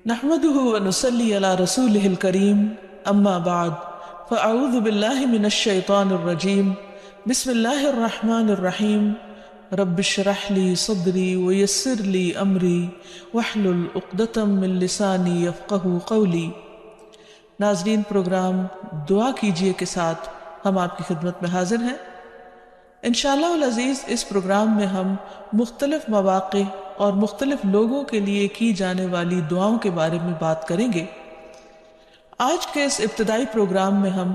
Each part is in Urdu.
نحمده ونصلي على رسوله الكريم اما بعد فاعوذ بالله من الشيطان الرجيم بسم الله الرحمن الرحيم رب اشرح لي صدري ويسر لي امري واحلل عقدة من لساني يفقهوا قولي۔ ناظرین، پروگرام دعا کیجئے کے ساتھ ہم آپ کی خدمت میں حاضر ہیں۔ انشاءاللہ العزیز اس پروگرام میں ہم مختلف مواقع اور مختلف لوگوں کے لیے کی جانے والی دعاؤں کے بارے میں بات کریں گے۔ آج کے اس ابتدائی پروگرام میں ہم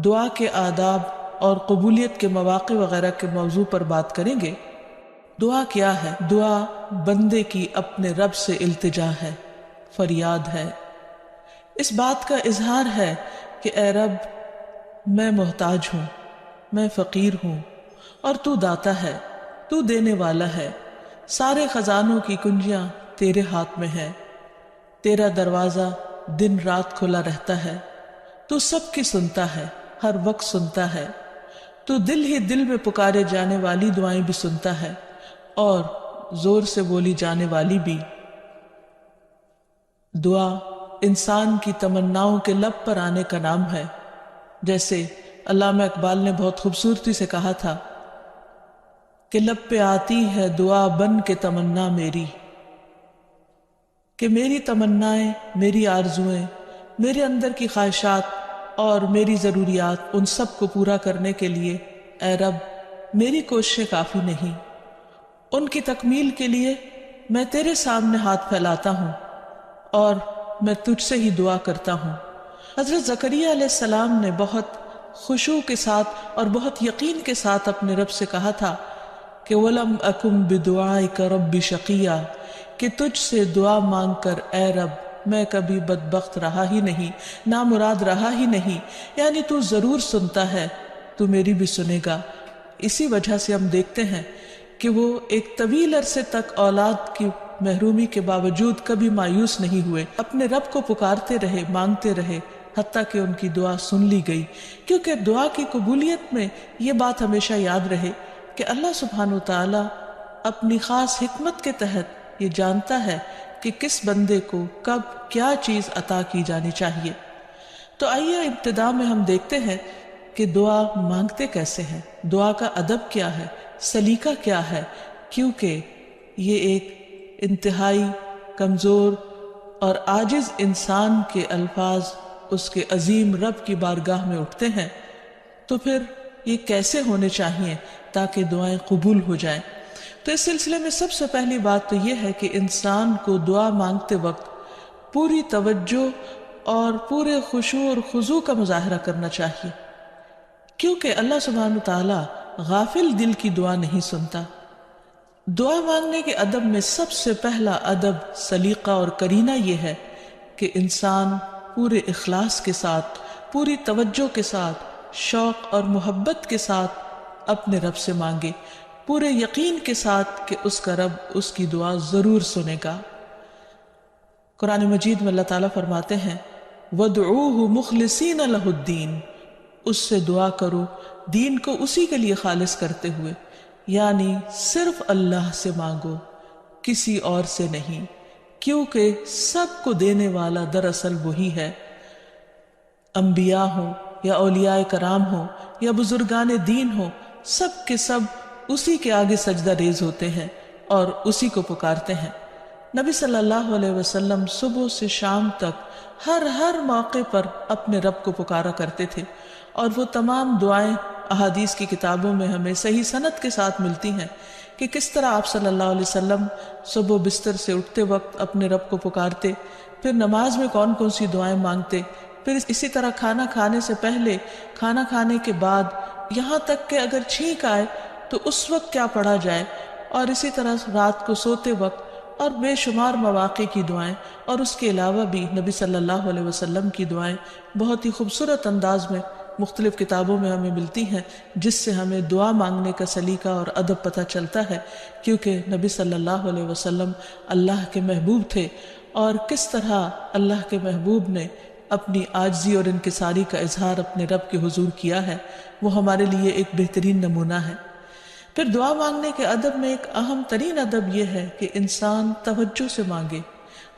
دعا کے آداب اور قبولیت کے مواقع وغیرہ کے موضوع پر بات کریں گے۔ دعا کیا ہے؟ دعا بندے کی اپنے رب سے التجا ہے، فریاد ہے، اس بات کا اظہار ہے کہ اے رب، میں محتاج ہوں، میں فقیر ہوں، اور تو داتا ہے، تو دینے والا ہے، سارے خزانوں کی کنجیاں تیرے ہاتھ میں ہے، تیرا دروازہ دن رات کھلا رہتا ہے، تو سب کی سنتا ہے، ہر وقت سنتا ہے، تو دل ہی دل میں پکارے جانے والی دعائیں بھی سنتا ہے اور زور سے بولی جانے والی بھی۔ دعا انسان کی تمناؤں کے لب پر آنے کا نام ہے، جیسے علامہ اقبال نے بہت خوبصورتی سے کہا تھا کہ لب پہ آتی ہے دعا بن کے تمنا میری، کہ میری تمنائیں، میری آرزویں، میرے اندر کی خواہشات اور میری ضروریات، ان سب کو پورا کرنے کے لیے اے رب میری کوششیں کافی نہیں، ان کی تکمیل کے لیے میں تیرے سامنے ہاتھ پھیلاتا ہوں اور میں تجھ سے ہی دعا کرتا ہوں۔ حضرت زکریا علیہ السلام نے بہت خشوع کے ساتھ اور بہت یقین کے ساتھ اپنے رب سے کہا تھا کہ وَلَمْ أَكُمْ بِدُعَائِكَ رَبِّ شَقِيًّا، کہ تجھ سے دعا مانگ کر اے رب میں کبھی بدبخت رہا ہی نہیں، نامراد رہا ہی نہیں، یعنی تو ضرور سنتا ہے، تو میری بھی سنے گا۔ اسی وجہ سے ہم دیکھتے ہیں کہ وہ ایک طویل عرصے تک اولاد کی محرومی کے باوجود کبھی مایوس نہیں ہوئے، اپنے رب کو پکارتے رہے، مانگتے رہے، حتیٰ کہ ان کی دعا سن لی گئی۔ کیونکہ دعا کی قبولیت میں یہ بات ہمیشہ یاد رہے کہ اللہ سبحانہ وتعالی اپنی خاص حکمت کے تحت یہ جانتا ہے کہ کس بندے کو کب کیا چیز عطا کی جانی چاہیے۔ تو آئیے ابتدا میں ہم دیکھتے ہیں کہ دعا مانگتے کیسے ہیں، دعا کا ادب کیا ہے، سلیقہ کیا ہے، کیونکہ یہ ایک انتہائی کمزور اور عاجز انسان کے الفاظ اس کے عظیم رب کی بارگاہ میں اٹھتے ہیں، تو پھر یہ کیسے ہونے چاہیے تاکہ دعائیں قبول ہو جائیں۔ تو اس سلسلے میں سب سے پہلی بات تو یہ ہے کہ انسان کو دعا مانگتے وقت پوری توجہ اور پورے خشوع اور خضوع کا مظاہرہ کرنا چاہیے، کیونکہ اللہ سبحانہ تعالیٰ غافل دل کی دعا نہیں سنتا۔ دعا مانگنے کے ادب میں سب سے پہلا ادب، سلیقہ اور کرینہ یہ ہے کہ انسان پورے اخلاص کے ساتھ، پوری توجہ کے ساتھ، شوق اور محبت کے ساتھ اپنے رب سے مانگے، پورے یقین کے ساتھ کہ اس کا رب اس کی دعا ضرور سنے گا۔ قرآن مجید میں اللہ تعالیٰ فرماتے ہیں وَادْعُوهُ مُخْلِصِينَ لَهُ الدِّينَ، اس سے دعا کرو دین کو اسی کے لیے خالص کرتے ہوئے، یعنی صرف اللہ سے مانگو، کسی اور سے نہیں، کیونکہ سب کو دینے والا دراصل وہی ہے۔ انبیاء ہوں یا اولیاء کرام ہوں یا بزرگان دین ہوں، سب کے سب اسی کے آگے سجدہ ریز ہوتے ہیں اور اسی کو پکارتے ہیں۔ نبی صلی اللہ علیہ وسلم صبح سے شام تک ہر موقع پر اپنے رب کو پکارا کرتے تھے، اور وہ تمام دعائیں احادیث کی کتابوں میں ہمیں صحیح سند کے ساتھ ملتی ہیں کہ کس طرح آپ صلی اللہ علیہ وسلم صبح بستر سے اٹھتے وقت اپنے رب کو پکارتے، پھر نماز میں کون کون سی دعائیں مانگتے، پھر اسی طرح کھانا کھانے سے پہلے، کھانا کھانے کے بعد، یہاں تک کہ اگر چھینک آئے تو اس وقت کیا پڑھا جائے، اور اسی طرح رات کو سوتے وقت، اور بے شمار مواقع کی دعائیں، اور اس کے علاوہ بھی نبی صلی اللہ علیہ وسلم کی دعائیں بہت ہی خوبصورت انداز میں مختلف کتابوں میں ہمیں ملتی ہیں، جس سے ہمیں دعا مانگنے کا سلیقہ اور ادب پتہ چلتا ہے، کیونکہ نبی صلی اللہ علیہ وسلم اللہ کے محبوب تھے، اور کس طرح اللہ کے محبوب نے اپنی عاجزی اور انکساری کا اظہار اپنے رب کے حضور کیا ہے، وہ ہمارے لیے ایک بہترین نمونہ ہے۔ پھر دعا مانگنے کے ادب میں ایک اہم ترین ادب یہ ہے کہ انسان توجہ سے مانگے،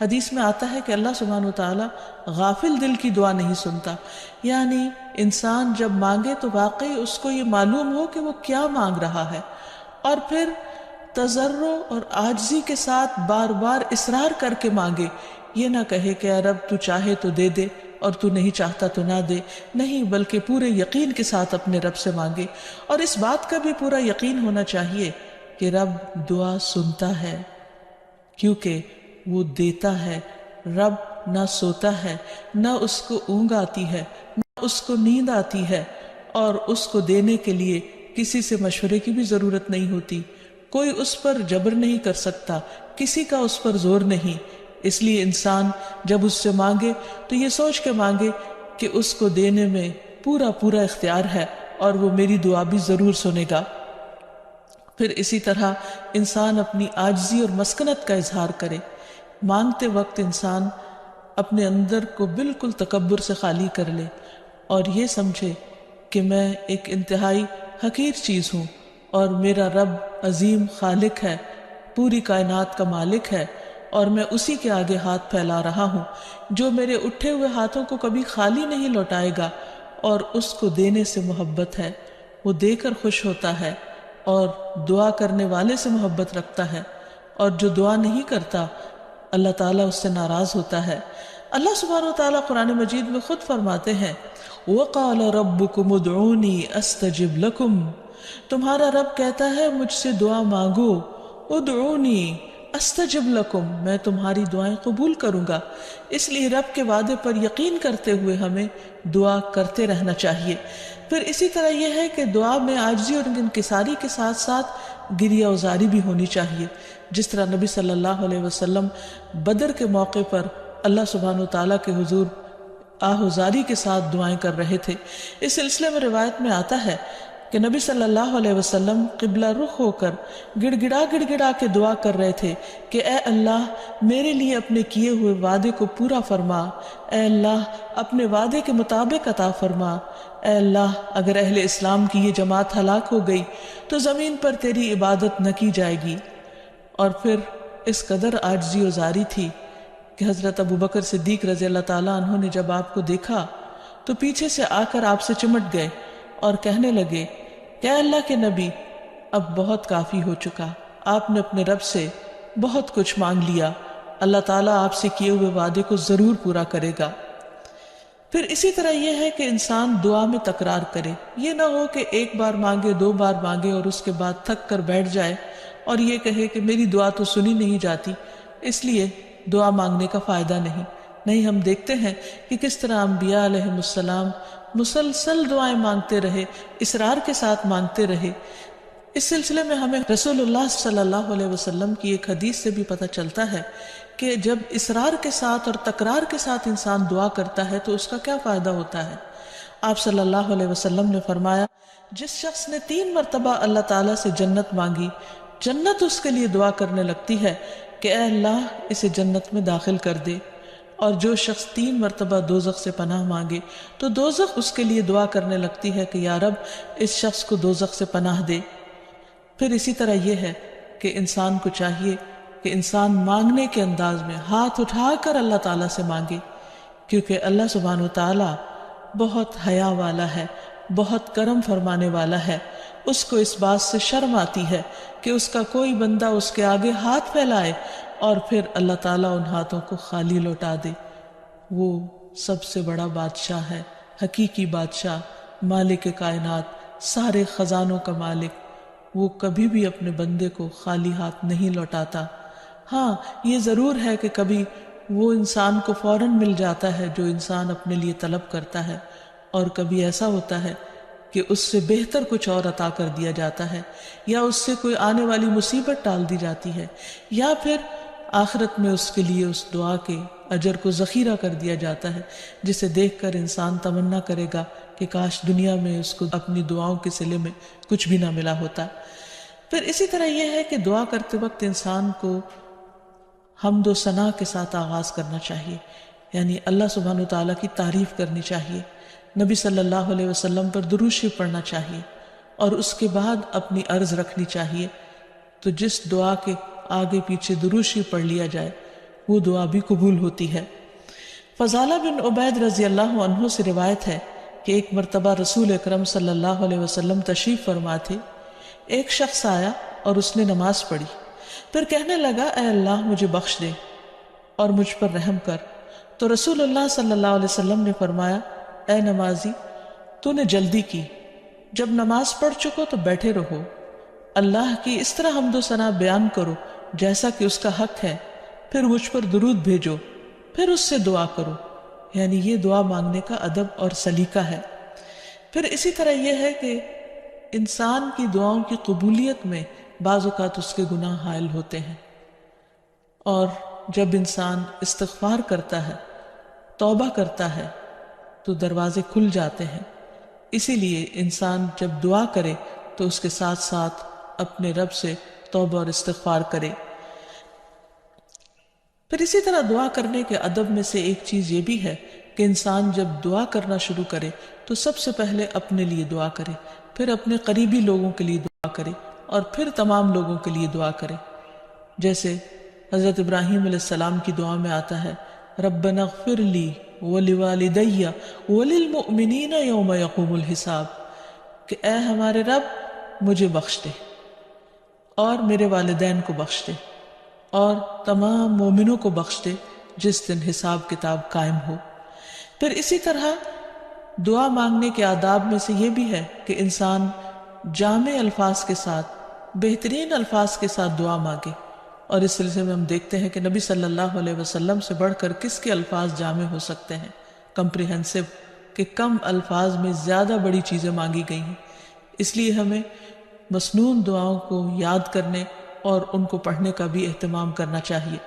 حدیث میں آتا ہے کہ اللہ سبحانہ وتعالی غافل دل کی دعا نہیں سنتا، یعنی انسان جب مانگے تو واقعی اس کو یہ معلوم ہو کہ وہ کیا مانگ رہا ہے، اور پھر تضرع اور عاجزی کے ساتھ بار بار اصرار کر کے مانگے، یہ نہ کہے کہ اے رب تو چاہے تو دے دے اور تو نہیں چاہتا تو نہ دے، نہیں، بلکہ پورے یقین کے ساتھ اپنے رب سے مانگے، اور اس بات کا بھی پورا یقین ہونا چاہیے کہ رب دعا سنتا ہے، کیونکہ وہ دیتا ہے۔ رب نہ سوتا ہے، نہ اس کو اونگ آتی ہے، نہ اس کو نیند آتی ہے، اور اس کو دینے کے لیے کسی سے مشورے کی بھی ضرورت نہیں ہوتی، کوئی اس پر جبر نہیں کر سکتا، کسی کا اس پر زور نہیں۔ اس لیے انسان جب اس سے مانگے تو یہ سوچ کے مانگے کہ اس کو دینے میں پورا پورا اختیار ہے اور وہ میری دعا بھی ضرور سنے گا۔ پھر اسی طرح انسان اپنی عاجزی اور مسکنت کا اظہار کرے، مانگتے وقت انسان اپنے اندر کو بالکل تکبر سے خالی کر لے اور یہ سمجھے کہ میں ایک انتہائی حقیر چیز ہوں اور میرا رب عظیم خالق ہے، پوری کائنات کا مالک ہے، اور میں اسی کے آگے ہاتھ پھیلا رہا ہوں جو میرے اٹھے ہوئے ہاتھوں کو کبھی خالی نہیں لوٹائے گا، اور اس کو دینے سے محبت ہے، وہ دے کر خوش ہوتا ہے، اور دعا کرنے والے سے محبت رکھتا ہے، اور جو دعا نہیں کرتا اللہ تعالیٰ اس سے ناراض ہوتا ہے۔ اللہ سبحانہ وتعالیٰ قرآن مجید میں خود فرماتے ہیں وَقَالَ رَبُّكُمُ ادْعُونِي أَسْتَجِبْ لَكُمْ، تمہارا رب کہتا ہے مجھ سے دعا مانگو، ادعونی استجب لکم، میں تمہاری دعائیں قبول کروں گا۔ اس لیے رب کے وعدے پر یقین کرتے ہوئے ہمیں دعا کرتے رہنا چاہیے۔ پھر اسی طرح یہ ہے کہ دعا میں عاجزی اور انکساری کے ساتھ ساتھ گریہ وزاری بھی ہونی چاہیے، جس طرح نبی صلی اللہ علیہ وسلم بدر کے موقع پر اللہ سبحانہ وتعالیٰ کے حضور آہوزاری کے ساتھ دعائیں کر رہے تھے۔ اس سلسلے میں روایت میں آتا ہے کہ نبی صلی اللہ علیہ وسلم قبلہ رخ ہو کر گڑ گڑا کے دعا کر رہے تھے کہ اے اللہ میرے لیے اپنے کیے ہوئے وعدے کو پورا فرما، اے اللہ اپنے وعدے کے مطابق عطا فرما، اے اللہ اگر اہل اسلام کی یہ جماعت ہلاک ہو گئی تو زمین پر تیری عبادت نہ کی جائے گی۔ اور پھر اس قدر عاجزی و زاری تھی کہ حضرت ابوبکر صدیق رضی اللہ تعالیٰ عنہ نے جب آپ کو دیکھا تو پیچھے سے آ کر آپ سے چمٹ گئے اور کہنے لگے کہ اے اللہ کے نبی اب بہت کافی ہو چکا، آپ نے اپنے رب سے بہت کچھ مانگ لیا، اللہ تعالیٰ آپ سے کیے ہوئے وعدے کو ضرور پورا کرے گا۔ پھر اسی طرح یہ ہے کہ انسان دعا میں تکرار کرے، یہ نہ ہو کہ ایک بار مانگے، دو بار مانگے اور اس کے بعد تھک کر بیٹھ جائے اور یہ کہے کہ میری دعا تو سنی نہیں جاتی، اس لیے دعا مانگنے کا فائدہ نہیں۔ ہم دیکھتے ہیں کہ کس طرح انبیاء علیہ السلام مسلسل دعائیں مانگتے رہے، اصرار کے ساتھ مانگتے رہے۔ اس سلسلے میں ہمیں رسول اللہ صلی اللہ علیہ وسلم کی ایک حدیث سے بھی پتہ چلتا ہے کہ جب اصرار کے ساتھ اور تکرار کے ساتھ انسان دعا کرتا ہے تو اس کا کیا فائدہ ہوتا ہے۔ آپ صلی اللہ علیہ وسلم نے فرمایا جس شخص نے 3 مرتبہ اللہ تعالیٰ سے جنت مانگی، جنت اس کے لیے دعا کرنے لگتی ہے کہ اے اللہ اسے جنت میں داخل کر دے، اور جو شخص 3 مرتبہ دوزخ سے پناہ مانگے تو دوزخ اس کے لیے دعا کرنے لگتی ہے کہ یا رب اس شخص کو دوزخ سے پناہ دے۔ پھر اسی طرح یہ ہے کہ انسان کو چاہیے کہ انسان مانگنے کے انداز میں ہاتھ اٹھا کر اللہ تعالیٰ سے مانگے، کیونکہ اللہ سبحانہ وتعالیٰ بہت حیا والا ہے، بہت کرم فرمانے والا ہے۔ اس کو اس بات سے شرم آتی ہے کہ اس کا کوئی بندہ اس کے آگے ہاتھ پھیلائے اور پھر اللہ تعالیٰ ان ہاتھوں کو خالی لوٹا دے۔ وہ سب سے بڑا بادشاہ ہے، حقیقی بادشاہ، مالک کائنات، سارے خزانوں کا مالک، وہ کبھی بھی اپنے بندے کو خالی ہاتھ نہیں لوٹاتا۔ ہاں یہ ضرور ہے کہ کبھی وہ انسان کو فوراً مل جاتا ہے جو انسان اپنے لیے طلب کرتا ہے، اور کبھی ایسا ہوتا ہے کہ اس سے بہتر کچھ اور عطا کر دیا جاتا ہے، یا اس سے کوئی آنے والی مصیبت ٹال دی جاتی ہے، یا پھر آخرت میں اس کے لیے اس دعا کے اجر کو ذخیرہ کر دیا جاتا ہے، جسے دیکھ کر انسان تمنا کرے گا کہ کاش دنیا میں اس کو اپنی دعاؤں کے صلے میں کچھ بھی نہ ملا ہوتا۔ پھر اسی طرح یہ ہے کہ دعا کرتے وقت انسان کو حمد و ثنا کے ساتھ آغاز کرنا چاہیے، یعنی اللہ سبحانہ وتعالیٰ کی تعریف کرنی چاہیے، نبی صلی اللہ علیہ وسلم پر درود شریف پڑھنا چاہیے، اور اس کے بعد اپنی عرض رکھنی چاہیے۔ تو جس دعا کے آگے پیچھے درود شریف پڑھ لیا جائے وہ دعا بھی قبول ہوتی ہے۔ فضالہ بن عبید رضی اللہ عنہ سے روایت ہے کہ ایک مرتبہ رسول اکرم صلی اللہ علیہ وسلم تشریف فرما تھے۔ ایک شخص آیا اور اس نے نماز پڑھی، پھر کہنے لگا اے اللہ مجھے بخش دے اور مجھ پر رحم کر۔ تو رسول اللہ صلی اللہ علیہ وسلم نے فرمایا اے نمازی تو نے جلدی کی، جب نماز پڑھ چکو تو بیٹھے رہو، اللہ کی اس طرح حمد و ثنا بیان کرو جیسا کہ اس کا حق ہے، پھر مجھ پر درود بھیجو، پھر اس سے دعا کرو۔ یعنی یہ دعا مانگنے کا ادب اور سلیقہ ہے۔ پھر اسی طرح یہ ہے کہ انسان کی دعاؤں کی قبولیت میں بعض اوقات اس کے گناہ حائل ہوتے ہیں، اور جب انسان استغفار کرتا ہے، توبہ کرتا ہے تو دروازے کھل جاتے ہیں۔ اسی لیے انسان جب دعا کرے تو اس کے ساتھ ساتھ اپنے رب سے توبہ اور استغفار کرے۔ پھر اسی طرح دعا کرنے کے ادب میں سے ایک چیز یہ بھی ہے کہ انسان جب دعا کرنا شروع کرے تو سب سے پہلے اپنے لیے دعا کرے، پھر اپنے قریبی لوگوں کے لیے دعا کرے اور پھر تمام لوگوں کے لیے دعا کرے۔ جیسے حضرت ابراہیم علیہ السلام کی دعا میں آتا ہے ربنا اغفر لی ولوالدی وللمؤمنین یوم یقوم الحساب، کہ اے ہمارے رب مجھے بخش دے اور میرے والدین کو بخش دے اور تمام مومنوں کو بخش دے جس دن حساب کتاب قائم ہو۔ پھر اسی طرح دعا مانگنے کے آداب میں سے یہ بھی ہے کہ انسان جامع الفاظ کے ساتھ، بہترین الفاظ کے ساتھ دعا مانگے، اور اس سلسلے میں ہم دیکھتے ہیں کہ نبی صلی اللہ علیہ وسلم سے بڑھ کر کس کے الفاظ جامع ہو سکتے ہیں، کمپریہنسو، کہ کم الفاظ میں زیادہ بڑی چیزیں مانگی گئی ہیں۔ اس لیے ہمیں مسنون دعاؤں کو یاد کرنے اور ان کو پڑھنے کا بھی اہتمام کرنا چاہیے۔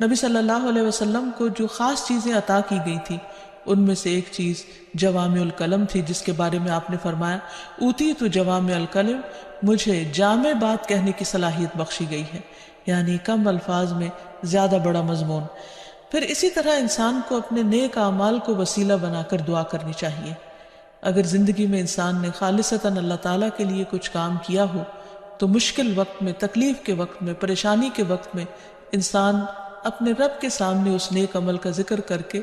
نبی صلی اللہ علیہ وسلم کو جو خاص چیزیں عطا کی گئی تھی ان میں سے ایک چیز جوامع الکلم تھی، جس کے بارے میں آپ نے فرمایا اوتیت جوامع الکلم، مجھے جامع بات کہنے کی صلاحیت بخشی گئی ہے، یعنی کم الفاظ میں زیادہ بڑا مضمون۔ پھر اسی طرح انسان کو اپنے نیک اعمال کو وسیلہ بنا کر دعا کرنی چاہیے۔ اگر زندگی میں انسان نے خالصتاً اللہ تعالیٰ کے لیے کچھ کام کیا ہو تو مشکل وقت میں، تکلیف کے وقت میں، پریشانی کے وقت میں انسان اپنے رب کے سامنے اس نیک عمل کا ذکر کر کے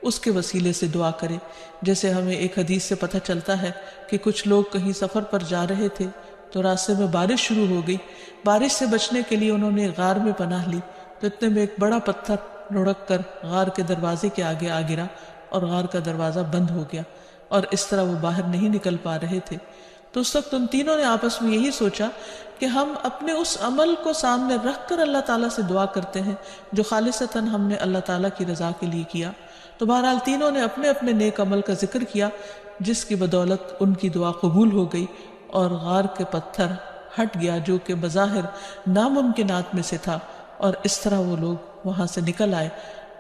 اس کے وسیلے سے دعا کرے۔ جیسے ہمیں ایک حدیث سے پتہ چلتا ہے کہ کچھ لوگ کہیں سفر پر جا رہے تھے تو راستے میں بارش شروع ہو گئی، بارش سے بچنے کے لیے انہوں نے غار میں پناہ لی، تو اتنے میں ایک بڑا پتھر لڑک کر غار کے دروازے کے آگے آ گرا اور غار کا دروازہ بند ہو گیا، اور اس طرح وہ باہر نہیں نکل پا رہے تھے۔ تو اس وقت ان تینوں نے آپس میں یہی سوچا کہ ہم اپنے اس عمل کو سامنے رکھ کر اللہ تعالیٰ سے دعا کرتے ہیں جو خالصتاً ہم نے اللہ تعالیٰ کی رضا کے لیے کیا۔ تو بہرحال تینوں نے اپنے اپنے نیک عمل کا ذکر کیا، جس کی بدولت ان کی دعا قبول ہو گئی اور غار کے پتھر ہٹ گیا جو کہ بظاہر ناممکنات میں سے تھا، اور اس طرح وہ لوگ وہاں سے نکل آئے،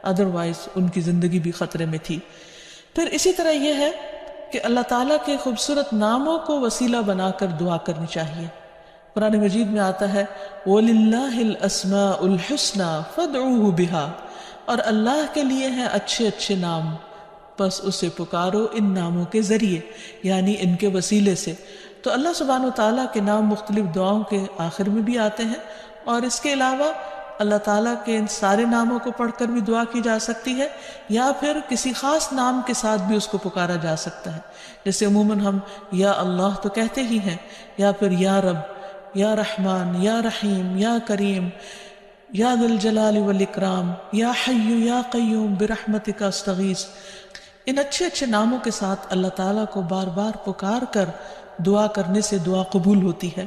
ادروائز ان کی زندگی بھی خطرے میں تھی۔ پھر اسی طرح یہ ہے کہ اللہ تعالیٰ کے خوبصورت ناموں کو وسیلہ بنا کر دعا کرنی چاہیے۔ قرآن مجید میں آتا ہے وَلِلَّهِ الْأَسْمَاءُ الْحُسْنَى فَادْعُوهُ بِهَا، اور اللہ کے لیے ہیں اچھے اچھے نام، بس اسے پکارو ان ناموں کے ذریعے، یعنی ان کے وسیلے سے۔ تو اللہ سبحانہ و تعالیٰ کے نام مختلف دعاؤں کے آخر میں بھی آتے ہیں، اور اس کے علاوہ اللہ تعالیٰ کے ان سارے ناموں کو پڑھ کر بھی دعا کی جا سکتی ہے، یا پھر کسی خاص نام کے ساتھ بھی اس کو پکارا جا سکتا ہے۔ جیسے عموماً ہم یا اللہ تو کہتے ہی ہیں، یا پھر یا رب، یا رحمان، یا رحیم، یا کریم، یا ذی الجلال والاکرام، یا حی یا قیوم برحمتک استغیث۔ ان اچھے اچھے ناموں کے ساتھ اللہ تعالیٰ کو بار بار پکار کر دعا کرنے سے دعا قبول ہوتی ہے۔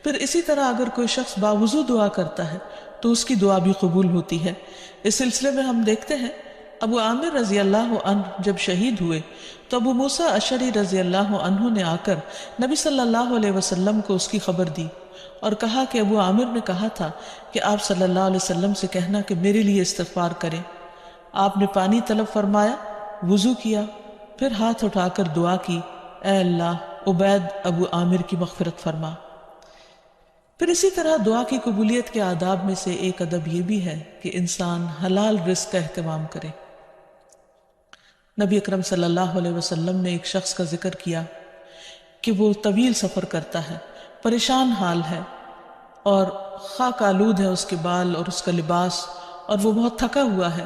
پھر اسی طرح اگر کوئی شخص باوضو دعا کرتا ہے تو اس کی دعا بھی قبول ہوتی ہے۔ اس سلسلے میں ہم دیکھتے ہیں ابو عامر رضی اللہ عنہ جب شہید ہوئے تو ابو موسیٰ اشعری رضی اللہ عنہ نے آ کر نبی صلی اللہ علیہ وسلم کو اس کی خبر دی اور کہا کہ ابو عامر نے کہا تھا کہ آپ صلی اللہ علیہ وسلم سے کہنا کہ میرے لیے استغفار کریں۔ آپ نے پانی طلب فرمایا، وضو کیا، پھر ہاتھ اٹھا کر دعا کی، اے اللہ عبید ابو عامر کی مغفرت فرما۔ پھر اسی طرح دعا کی قبولیت کے آداب میں سے ایک ادب یہ بھی ہے کہ انسان حلال رزق کا اہتمام کرے۔ نبی اکرم صلی اللہ علیہ وسلم نے ایک شخص کا ذکر کیا کہ وہ طویل سفر کرتا ہے، پریشان حال ہے اور خاک آلود ہے اس کے بال اور اس کا لباس، اور وہ بہت تھکا ہوا ہے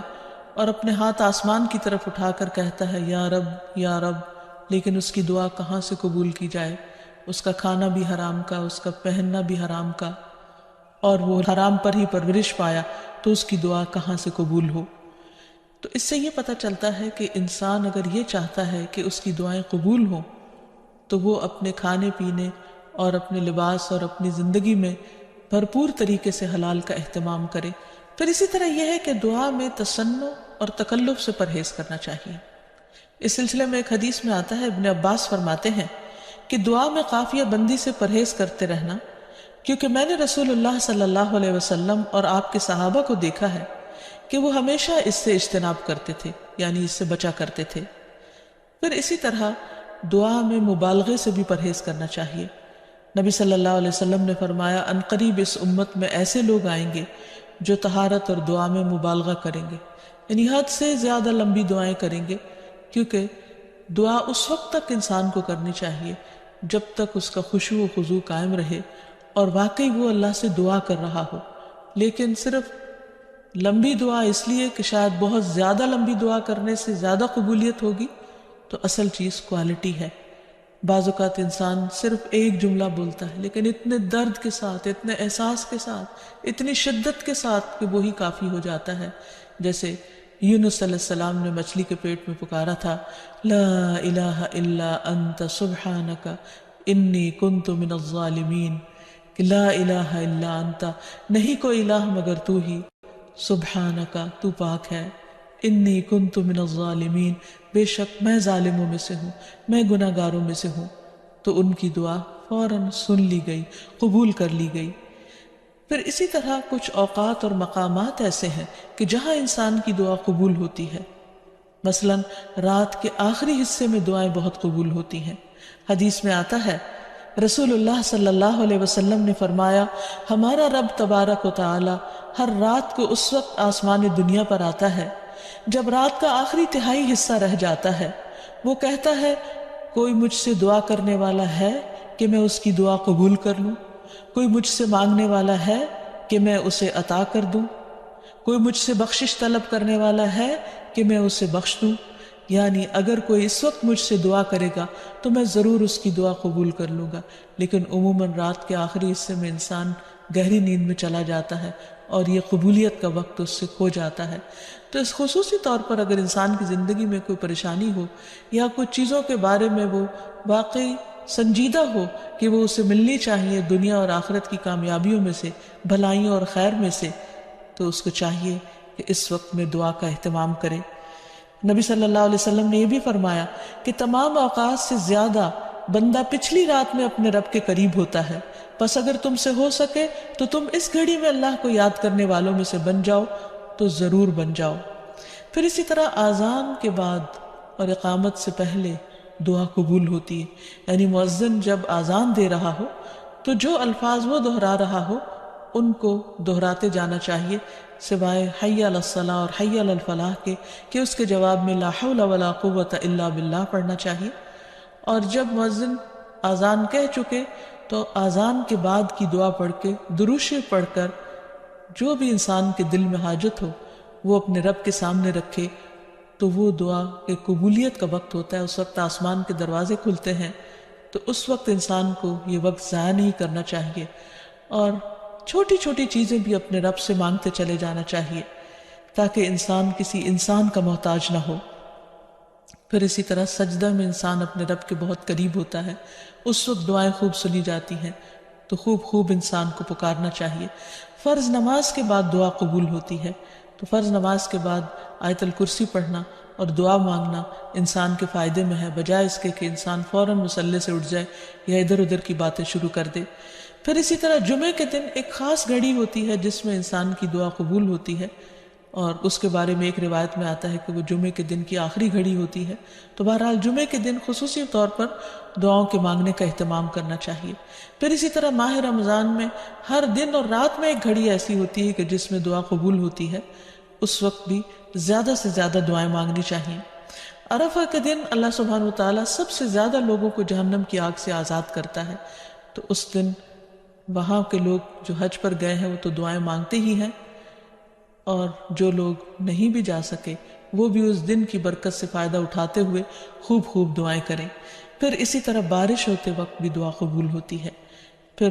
اور اپنے ہاتھ آسمان کی طرف اٹھا کر کہتا ہے یا رب یا رب، لیکن اس کی دعا کہاں سے قبول کی جائے؟ اس کا کھانا بھی حرام کا، اس کا پہننا بھی حرام کا، اور وہ حرام پر ہی پرورش پایا، تو اس کی دعا کہاں سے قبول ہو؟ تو اس سے یہ پتہ چلتا ہے کہ انسان اگر یہ چاہتا ہے کہ اس کی دعائیں قبول ہوں تو وہ اپنے کھانے پینے اور اپنے لباس اور اپنی زندگی میں بھرپور طریقے سے حلال کا اہتمام کرے۔ پھر اسی طرح یہ ہے کہ دعا میں تصنع اور تکلف سے پرہیز کرنا چاہیے۔ اس سلسلے میں ایک حدیث میں آتا ہے، ابن عباس فرماتے ہیں کہ دعا میں قافیہ بندی سے پرہیز کرتے رہنا، کیونکہ میں نے رسول اللہ صلی اللہ علیہ وسلم اور آپ کے صحابہ کو دیکھا ہے کہ وہ ہمیشہ اس سے اجتناب کرتے تھے، یعنی اس سے بچا کرتے تھے۔ پھر اسی طرح دعا میں مبالغے سے بھی پرہیز کرنا چاہیے۔ نبی صلی اللہ علیہ وسلم نے فرمایا عنقریب اس امت میں ایسے لوگ آئیں گے جو طہارت اور دعا میں مبالغہ کریں گے، یعنی حد سے زیادہ لمبی دعائیں کریں گے، کیونکہ دعا اس وقت تک انسان کو کرنی چاہیے جب تک اس کا خشوع و خضوع قائم رہے اور واقعی وہ اللہ سے دعا کر رہا ہو۔ لیکن صرف لمبی دعا اس لیے کہ شاید بہت زیادہ لمبی دعا کرنے سے زیادہ قبولیت ہوگی، تو اصل چیز کوالٹی ہے۔ بعض اوقات انسان صرف ایک جملہ بولتا ہے لیکن اتنے درد کے ساتھ، اتنے احساس کے ساتھ، اتنی شدت کے ساتھ کہ وہی کافی ہو جاتا ہے۔ جیسے یونس علیہ السلام نے مچھلی کے پیٹ میں پکارا تھا، لا الہ الا انت سبحانک انی کنت من الظالمین، کہ لا الہ الا انت، نہیں کوئی الہ مگر تو ہی، سبحانک تو پاک ہے، انی کنت من الظالمین، بے شک میں ظالموں میں سے ہوں، میں گناہ گاروں میں سے ہوں۔ تو ان کی دعا فوراً سن لی گئی، قبول کر لی گئی۔ پھر اسی طرح کچھ اوقات اور مقامات ایسے ہیں کہ جہاں انسان کی دعا قبول ہوتی ہے، مثلا رات کے آخری حصے میں دعائیں بہت قبول ہوتی ہیں۔ حدیث میں آتا ہے رسول اللہ صلی اللہ علیہ وسلم نے فرمایا ہمارا رب تبارک و تعالی ہر رات کو اس وقت آسمان دنیا پر آتا ہے جب رات کا آخری تہائی حصہ رہ جاتا ہے، وہ کہتا ہے کوئی مجھ سے دعا کرنے والا ہے کہ میں اس کی دعا قبول کر لوں؟ کوئی مجھ سے مانگنے والا ہے کہ میں اسے عطا کر دوں؟ کوئی مجھ سے بخشش طلب کرنے والا ہے کہ میں اسے بخش دوں؟ یعنی اگر کوئی اس وقت مجھ سے دعا کرے گا تو میں ضرور اس کی دعا قبول کر لوں گا۔ لیکن عموماً رات کے آخری حصے میں انسان گہری نیند میں چلا جاتا ہے اور یہ قبولیت کا وقت اس سے کھو جاتا ہے۔ تو اس خصوصی طور پر اگر انسان کی زندگی میں کوئی پریشانی ہو یا کچھ چیزوں کے بارے میں وہ واقعی سنجیدہ ہو کہ وہ اسے ملنی چاہیے دنیا اور آخرت کی کامیابیوں میں سے، بھلائیوں اور خیر میں سے، تو اس کو چاہیے کہ اس وقت میں دعا کا اہتمام کرے۔ نبی صلی اللہ علیہ وسلم نے یہ بھی فرمایا کہ تمام اوقات سے زیادہ بندہ پچھلی رات میں اپنے رب کے قریب ہوتا ہے، پس اگر تم سے ہو سکے تو تم اس گھڑی میں اللہ کو یاد کرنے والوں میں سے بن جاؤ تو ضرور بن جاؤ۔ پھر اسی طرح آذان کے بعد اور اقامت سے پہلے دعا قبول ہوتی ہے، یعنی مؤذن جب آذان دے رہا ہو تو جو الفاظ وہ دہرا رہا ہو ان کو دہراتے جانا چاہیے، سوائے حی علی الصلاۃ اور حی علی الفلاح کے، کہ اس کے جواب میں لا حول ولا قوت الا باللہ پڑھنا چاہیے۔ اور جب مؤذن آذان کہہ چکے تو آذان کے بعد کی دعا پڑھ کے، درود شریف پڑھ کر، جو بھی انسان کے دل میں حاجت ہو وہ اپنے رب کے سامنے رکھے، تو وہ دعا کے قبولیت کا وقت ہوتا ہے، اس وقت آسمان کے دروازے کھلتے ہیں۔ تو اس وقت انسان کو یہ وقت ضائع نہیں کرنا چاہیے اور چھوٹی چھوٹی چیزیں بھی اپنے رب سے مانگتے چلے جانا چاہیے تاکہ انسان کسی انسان کا محتاج نہ ہو۔ پھر اسی طرح سجدہ میں انسان اپنے رب کے بہت قریب ہوتا ہے، اس وقت دعائیں خوب سنی جاتی ہیں، تو خوب انسان کو پکارنا چاہیے۔ فرض نماز کے بعد دعا قبول ہوتی ہے، تو فرض نماز کے بعد آیت الکرسی پڑھنا اور دعا مانگنا انسان کے فائدے میں ہے، بجائے اس کے کہ انسان فوراً مصلی سے اٹھ جائے یا ادھر ادھر کی باتیں شروع کر دے۔ پھر اسی طرح جمعے کے دن ایک خاص گھڑی ہوتی ہے جس میں انسان کی دعا قبول ہوتی ہے، اور اس کے بارے میں ایک روایت میں آتا ہے کہ وہ جمعے کے دن کی آخری گھڑی ہوتی ہے۔ تو بہرحال جمعے کے دن خصوصی طور پر دعاؤں کے مانگنے کا اہتمام کرنا چاہیے۔ پھر اسی طرح ماہ رمضان میں ہر دن اور رات میں ایک گھڑی ایسی ہوتی ہے کہ جس میں دعا قبول ہوتی ہے، اس وقت بھی زیادہ سے زیادہ دعائیں مانگنی چاہیے۔ عرفہ کے دن اللہ سبحانہ وتعالیٰ سب سے زیادہ لوگوں کو جہنم کی آگ سے آزاد کرتا ہے، تو اس دن وہاں کے لوگ جو حج پر گئے ہیں وہ تو دعائیں مانگتے ہی ہیں، اور جو لوگ نہیں بھی جا سکے وہ بھی اس دن کی برکت سے فائدہ اٹھاتے ہوئے خوب خوب دعائیں کریں۔ پھر اسی طرح بارش ہوتے وقت بھی دعا قبول ہوتی ہے، پھر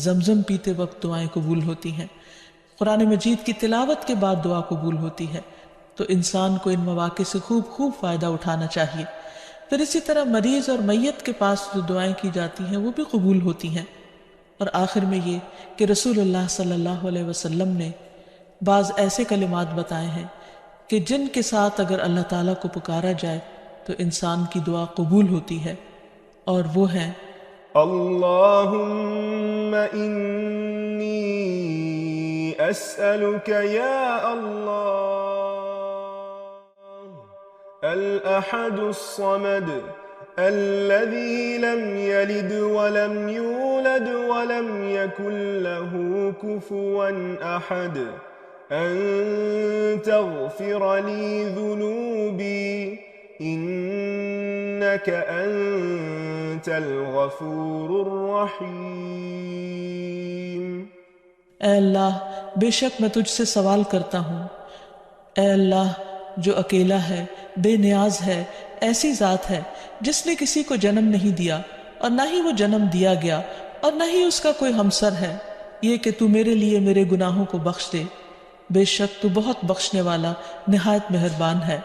زمزم پیتے وقت دعائیں قبول ہوتی ہیں، قرآن مجید کی تلاوت کے بعد دعا قبول ہوتی ہے۔ تو انسان کو ان مواقع سے خوب خوب فائدہ اٹھانا چاہیے۔ پھر اسی طرح مریض اور میت کے پاس جو دعائیں کی جاتی ہیں وہ بھی قبول ہوتی ہیں۔ اور آخر میں یہ کہ رسول اللہ صلی اللہ علیہ وسلم نے بعض ایسے کلمات بتائے ہیں کہ جن کے ساتھ اگر اللہ تعالیٰ کو پکارا جائے تو انسان کی دعا قبول ہوتی ہے، اور وہ ہیں اللہم انی اسألک یا اللہ الاحد الصمد الذي لم يلد ولم يولد ولم يكن له كفوا أحد أن تغفر لي ذنوبي إنك أنت الغفور الرحيم۔ اے اللہ بے شک میں تجھ سے سوال کرتا ہوں، اے اللہ جو اکیلا ہے، بے نیاز ہے، ایسی ذات ہے جس نے کسی کو جنم نہیں دیا اور نہ ہی وہ جنم دیا گیا اور نہ ہی اس کا کوئی ہمسر ہے، یہ کہ تو میرے لیے میرے گناہوں کو بخش دے، بے شک تو بہت بخشنے والا نہایت مہربان ہے۔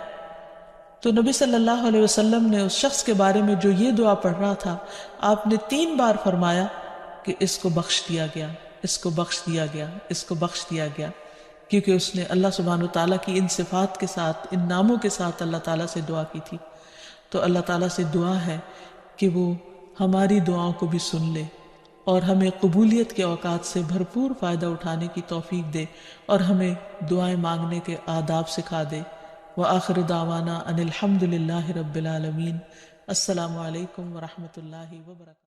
تو نبی صلی اللہ علیہ وسلم نے اس شخص کے بارے میں جو یہ دعا پڑھ رہا تھا، آپ نے 3 بار فرمایا کہ اس کو بخش دیا گیا، اس کو بخش دیا گیا، اس کو بخش دیا گیا، کیونکہ اس نے اللہ سبحانہ وتعالیٰ کی ان صفات کے ساتھ، ان ناموں کے ساتھ اللہ تعالیٰ سے دعا کی تھی۔ تو اللہ تعالیٰ سے دعا ہے کہ وہ ہماری دعاؤں کو بھی سن لے اور ہمیں قبولیت کے اوقات سے بھرپور فائدہ اٹھانے کی توفیق دے اور ہمیں دعائیں مانگنے کے آداب سکھا دے۔ وآخر دعوانا ان الحمد للہ رب العالمین۔ السلام علیکم ورحمۃ اللہ وبرکاتہ۔